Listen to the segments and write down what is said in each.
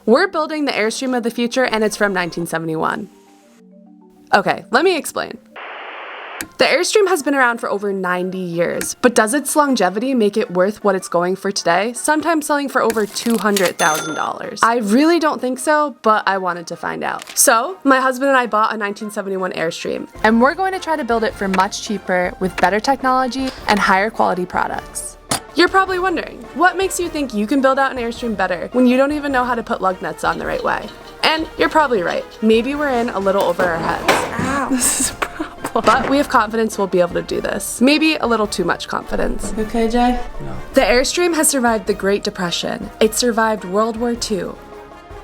We're building the Airstream of the future, and it's from 1971. Okay, let me explain. The Airstream has been around for over 90 years, but does its longevity make it worth what it's going for today? Sometimes selling for over $200,000. I really don't think so, but I wanted to find out. So, my husband and I bought a 1971 Airstream, and we're going to try to build it for much cheaper with better technology and higher quality products. You're probably wondering, what makes you think you can build out an Airstream better when you don't even know how to put lug nuts on the right way? And you're probably right. Maybe we're in a little over our heads. Ow. This is a problem. But we have confidence we'll be able to do this. Maybe a little too much confidence. You okay, Jay? No. The Airstream has survived the Great Depression. It survived World War II.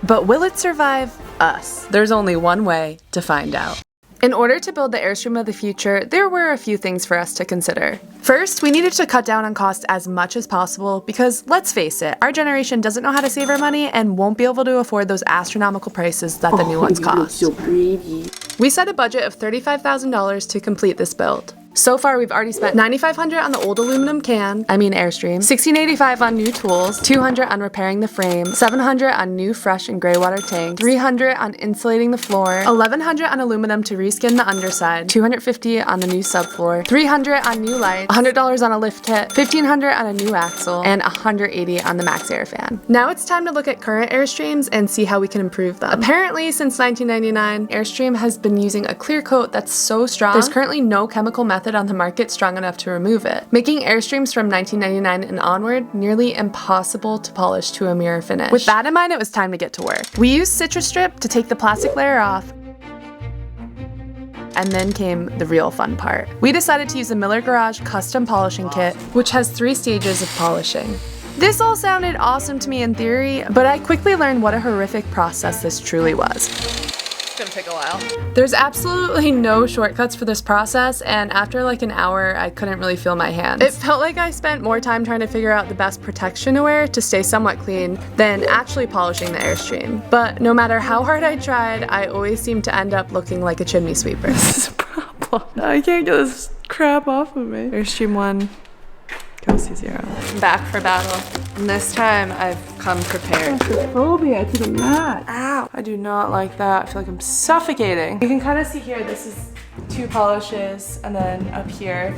But will it survive us? There's only one way to find out. In order to build the Airstream of the future, there were a few things for us to consider. First, we needed to cut down on cost as much as possible because, let's face it, our generation doesn't know how to save our money and won't be able to afford those astronomical prices that the new ones cost. So pretty. We set a budget of $35,000 to complete this build. So far, we've already spent $9,500 on the old aluminum Airstream, $1,685 on new tools, $200 on repairing the frame, $700 on new fresh and gray water tanks, $300 on insulating the floor, $1,100 on aluminum to reskin the underside, $250 on the new subfloor, $300 on new lights, $100 on a lift kit, $1,500 on a new axle, and $180 on the max air fan. Now it's time to look at current Airstreams and see how we can improve them. Apparently, since 1999, Airstream has been using a clear coat that's so strong, there's currently no chemical method on the market strong enough to remove it, making Airstreams from 1999 and onward nearly impossible to polish to a mirror finish. With that in mind, it was time to get to work. We used citrus strip to take the plastic layer off, and then came the real fun part. We decided to use a Miller Garage custom polishing kit, which has 3 stages of polishing. This all sounded awesome to me in theory, but I quickly learned what a horrific process this truly was. It's gonna take a while. There's absolutely no shortcuts for this process, and after like an hour, I couldn't really feel my hands. It felt like I spent more time trying to figure out the best protection to wear to stay somewhat clean than actually polishing the Airstream. But no matter how hard I tried, I always seemed to end up looking like a chimney sweeper. This is a problem. I can't get this crap off of me. Airstream 1. Kels 0. Back for battle. And this time I've come prepared. Phobia to the mat. Ow! I do not like that. I feel like I'm suffocating. You can kind of see here, this is 2 polishes, and then up here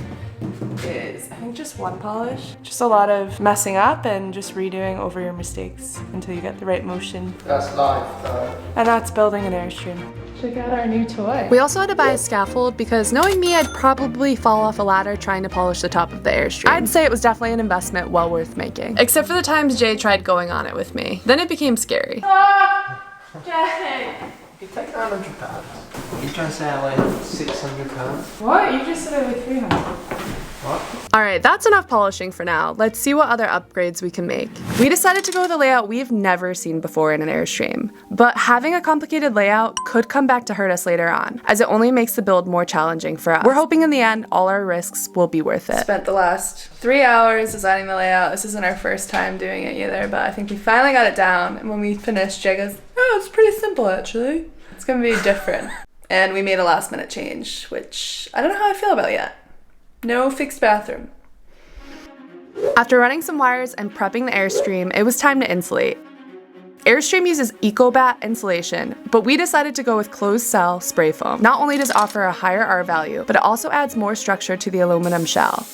is, I think, just 1 polish. Just a lot of messing up and just redoing over your mistakes until you get the right motion. That's life, though. And that's building an Airstream. Check out our new toy. We also had to buy a scaffold because knowing me, I'd probably fall off a ladder trying to polish the top of the Airstream. I'd say it was definitely an investment well worth making. Except for the times Jay tried going on it with me. Then it became scary. Ah! Jay! You take £900. You trying to say I weigh £600? What? You just said I weigh 300. What? Alright, that's enough polishing for now. Let's see what other upgrades we can make. We decided to go with a layout we've never seen before in an Airstream, but having a complicated layout could come back to hurt us later on, as it only makes the build more challenging for us. We're hoping in the end, all our risks will be worth it. Spent the last 3 hours designing the layout. This isn't our first time doing it either, but I think we finally got it down, and when we finished, Jay goes, oh, it's pretty simple actually. It's gonna be different. And we made a last minute change, which I don't know how I feel about yet. No fixed bathroom. After running some wires and prepping the Airstream, it was time to insulate. Airstream uses EcoBat insulation, but we decided to go with closed cell spray foam. Not only does it offer a higher R value, but it also adds more structure to the aluminum shell.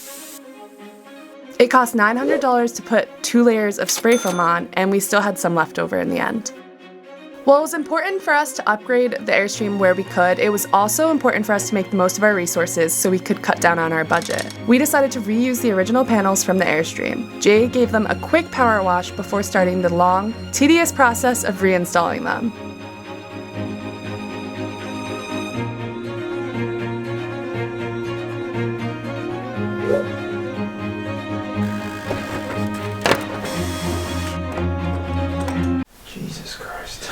It cost $900 to put 2 layers of spray foam on, and we still had some left over in the end. While it was important for us to upgrade the Airstream where we could, it was also important for us to make the most of our resources so we could cut down on our budget. We decided to reuse the original panels from the Airstream. Jay gave them a quick power wash before starting the long, tedious process of reinstalling them. Jesus Christ.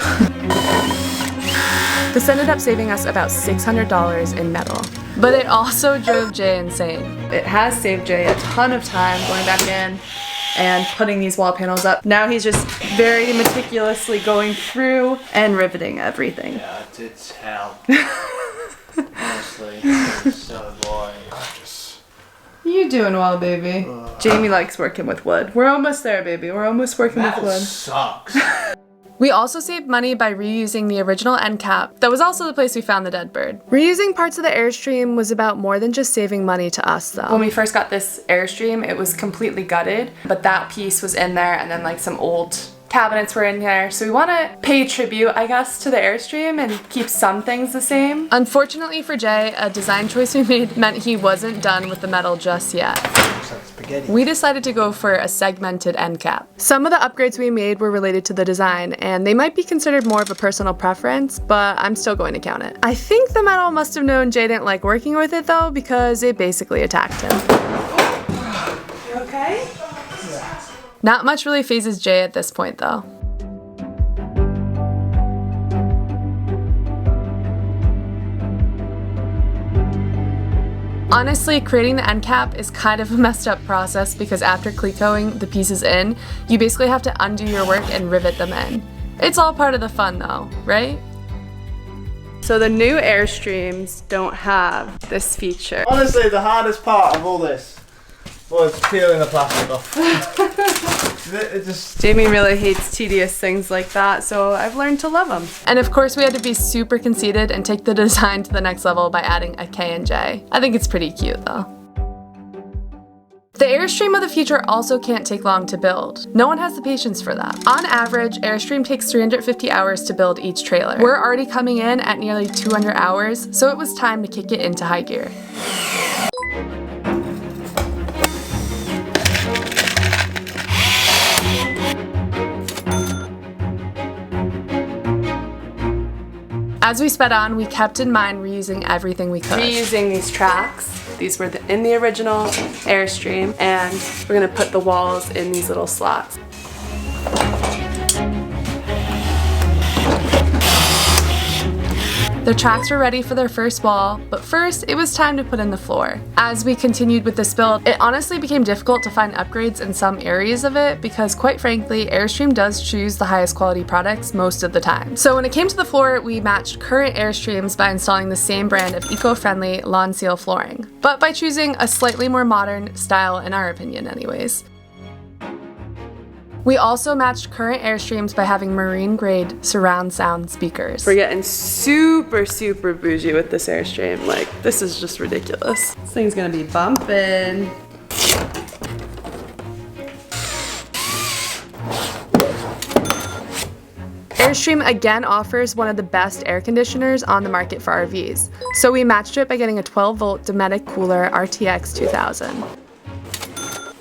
This ended up saving us about $600 in metal. But it also drove Jay insane. It has saved Jay a ton of time going back in and putting these wall panels up. Now he's just very meticulously going through and riveting everything. Yeah, it's hell. Honestly, it's so boring. You doing well, baby? Jamie likes working with wood. We're almost there, baby. We're almost working with wood. Sucks. We also saved money by reusing the original end cap. That was also the place we found the dead bird. Reusing parts of the Airstream was about more than just saving money to us though. When we first got this Airstream, it was completely gutted, but that piece was in there and then like some old cabinets were in there. So we want to pay tribute, I guess, to the Airstream and keep some things the same. Unfortunately for Jay, a design choice we made meant he wasn't done with the metal just yet. We decided to go for a segmented end cap. Some of the upgrades we made were related to the design, and they might be considered more of a personal preference, but I'm still going to count it. I think the metal must have known Jay didn't like working with it though, because it basically attacked him. You okay? Not much really phases Jay at this point though. Honestly, creating the end cap is kind of a messed up process because after clecoing the pieces in, you basically have to undo your work and rivet them in. It's all part of the fun though, right? So the new Airstreams don't have this feature. Honestly, the hardest part of all this was peeling the plastic off. It just... Jamie really hates tedious things like that, so I've learned to love them. And of course we had to be super conceited and take the design to the next level by adding a K and J. I think it's pretty cute though. The Airstream of the future also can't take long to build. No one has the patience for that. On average, Airstream takes 350 hours to build each trailer. We're already coming in at nearly 200 hours, so it was time to kick it into high gear. As we sped on, we kept in mind reusing everything we could. Reusing these tracks. These were in the original Airstream, and we're gonna put the walls in these little slots. The tracks were ready for their first wall, but first it was time to put in the floor. As we continued with this build, it honestly became difficult to find upgrades in some areas of it because quite frankly, Airstream does choose the highest quality products most of the time. So when it came to the floor, we matched current Airstreams by installing the same brand of eco-friendly Lonseal flooring, but by choosing a slightly more modern style in our opinion anyways. We also matched current Airstreams by having marine-grade surround sound speakers. We're getting super bougie with this Airstream. Like, this is just ridiculous. This thing's gonna be bumping. Airstream again offers one of the best air conditioners on the market for RVs. So we matched it by getting a 12-volt Dometic Cooler RTX 2000.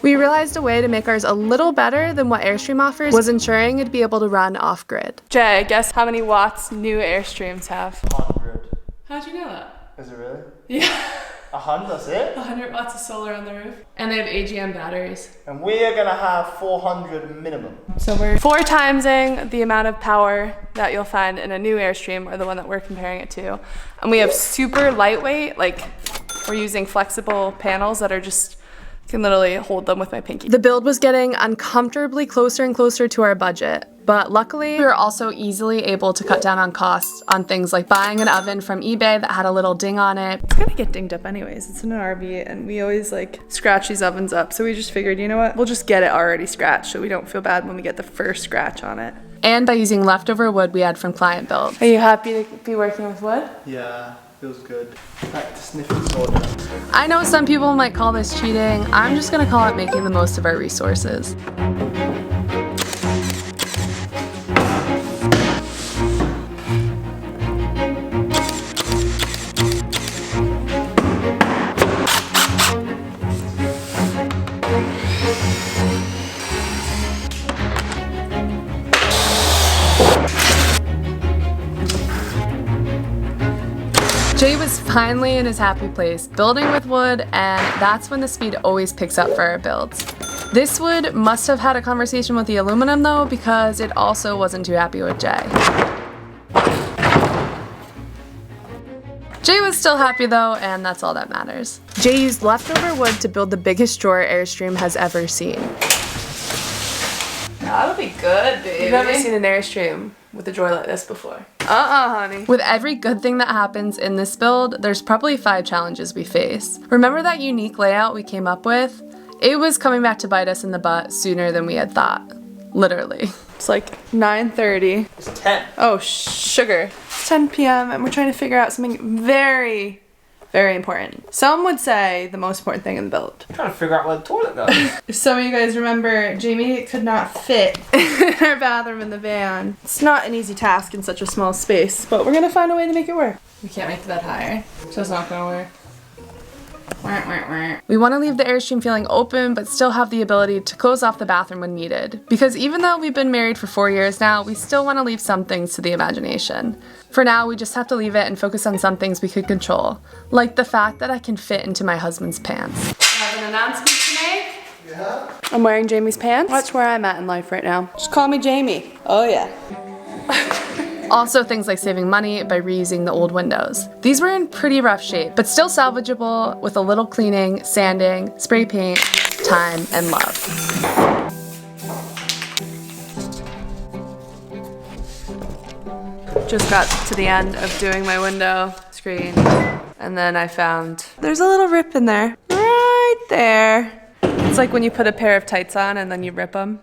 We realized a way to make ours a little better than what Airstream offers was ensuring it'd be able to run off-grid. Jay, guess how many watts new Airstreams have? 100. How'd you know that? Is it really? Yeah. 100, that's it? 100 watts of solar on the roof. And they have AGM batteries. And we are gonna have 400 minimum. So we're 4 timesing the amount of power that you'll find in a new Airstream or the one that we're comparing it to. And we have super lightweight, like we're using flexible panels that are just can literally hold them with my pinky. The build was getting uncomfortably closer and closer to our budget, but luckily we were also easily able to cut down on costs on things like buying an oven from eBay that had a little ding on it. It's gonna get dinged up anyways, it's in an RV and we always like scratch these ovens up, so we just figured, you know what, we'll just get it already scratched so we don't feel bad when we get the first scratch on it. And by using leftover wood we had from client build. Are you happy to be working with wood? Yeah, feels good. Back to sniffing sawdust. I know some people might call this cheating. I'm just gonna call it making the most of our resources. Jay was finally in his happy place, building with wood, and that's when the speed always picks up for our builds. This wood must have had a conversation with the aluminum though, because it also wasn't too happy with Jay. Jay was still happy though, and that's all that matters. Jay used leftover wood to build the biggest drawer Airstream has ever seen. That'll be good, baby. You've never seen an Airstream with a drawer like this before. Honey. With every good thing that happens in this build, there's probably 5 challenges we face. Remember that unique layout we came up with? It was coming back to bite us in the butt sooner than we had thought. Literally. It's like 9:30. It's 10. Oh, sugar. It's 10 p.m. and we're trying to figure out something very, very important. Some would say the most important thing in the build. I'm trying to figure out where the toilet goes. If some of you guys remember, Jamie could not fit in our bathroom in the van. It's not an easy task in such a small space, but we're gonna find a way to make it work. We can't make that higher, so it's not gonna work. We want to leave the Airstream feeling open, but still have the ability to close off the bathroom when needed. Because even though we've been married for 4 years now, we still want to leave some things to the imagination. For now, we just have to leave it and focus on some things we could control. Like the fact that I can fit into my husband's pants. I have an announcement to make. Yeah? I'm wearing Jamie's pants. That's where I'm at in life right now. Just call me Jamie. Oh yeah. Also things like saving money by reusing the old windows. These were in pretty rough shape, but still salvageable with a little cleaning, sanding, spray paint, time, and love. Just got to the end of doing my window screen, and then I found there's a little rip in there. Right there. It's like when you put a pair of tights on and then you rip them.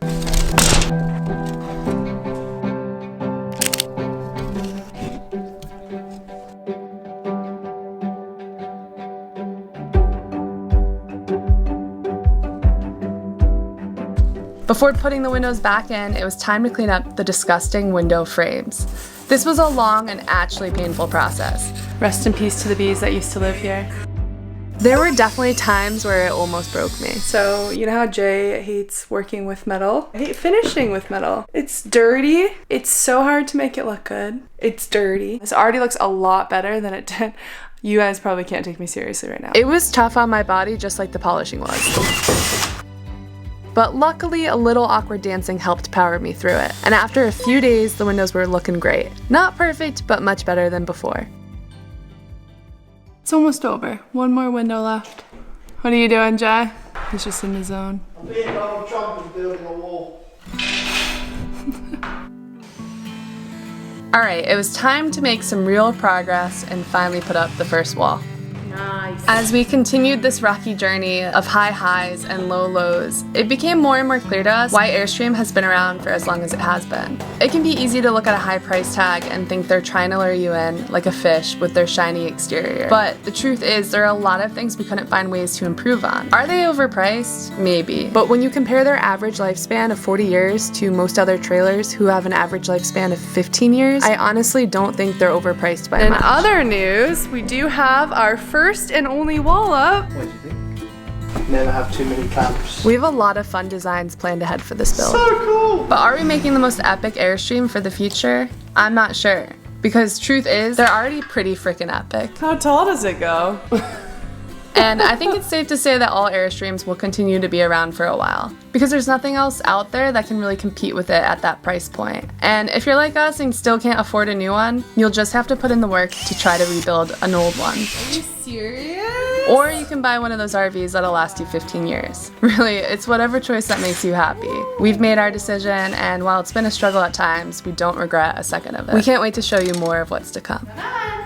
Before putting the windows back in, it was time to clean up the disgusting window frames. This was a long and actually painful process. Rest in peace to the bees that used to live here. There were definitely times where it almost broke me. So, you know how Jay hates working with metal? I hate finishing with metal. It's dirty. It's so hard to make it look good. It's dirty. This already looks a lot better than it did. You guys probably can't take me seriously right now. It was tough on my body just like the polishing was. But luckily, a little awkward dancing helped power me through it. And after a few days, the windows were looking great. Not perfect, but much better than before. It's almost over. One more window left. What are you doing, Jay? He's just in the zone. I'm being Donald Trump and building a wall. Alright, it was time to make some real progress and finally put up the first wall. Nice. As we continued this rocky journey of high highs and low lows, it became more and more clear to us why Airstream has been around for as long as it has been. It can be easy to look at a high price tag and think they're trying to lure you in like a fish with their shiny exterior. But the truth is, there are a lot of things we couldn't find ways to improve on. Are they overpriced? Maybe. But when you compare their average lifespan of 40 years to most other trailers who have an average lifespan of 15 years, I honestly don't think they're overpriced by much. In other news, we do have our first and only wall up. What do you think? Never have too many clamps. We have a lot of fun designs planned ahead for this build. So cool! But are we making the most epic Airstream for the future? I'm not sure. Because truth is, they're already pretty freaking epic. How tall does it go? And I think it's safe to say that all Airstreams will continue to be around for a while. Because there's nothing else out there that can really compete with it at that price point. And if you're like us and still can't afford a new one, you'll just have to put in the work to try to rebuild an old one. Are you serious? Or you can buy one of those RVs that'll last you 15 years. Really, it's whatever choice that makes you happy. We've made our decision, and while it's been a struggle at times, we don't regret a second of it. We can't wait to show you more of what's to come. Bye.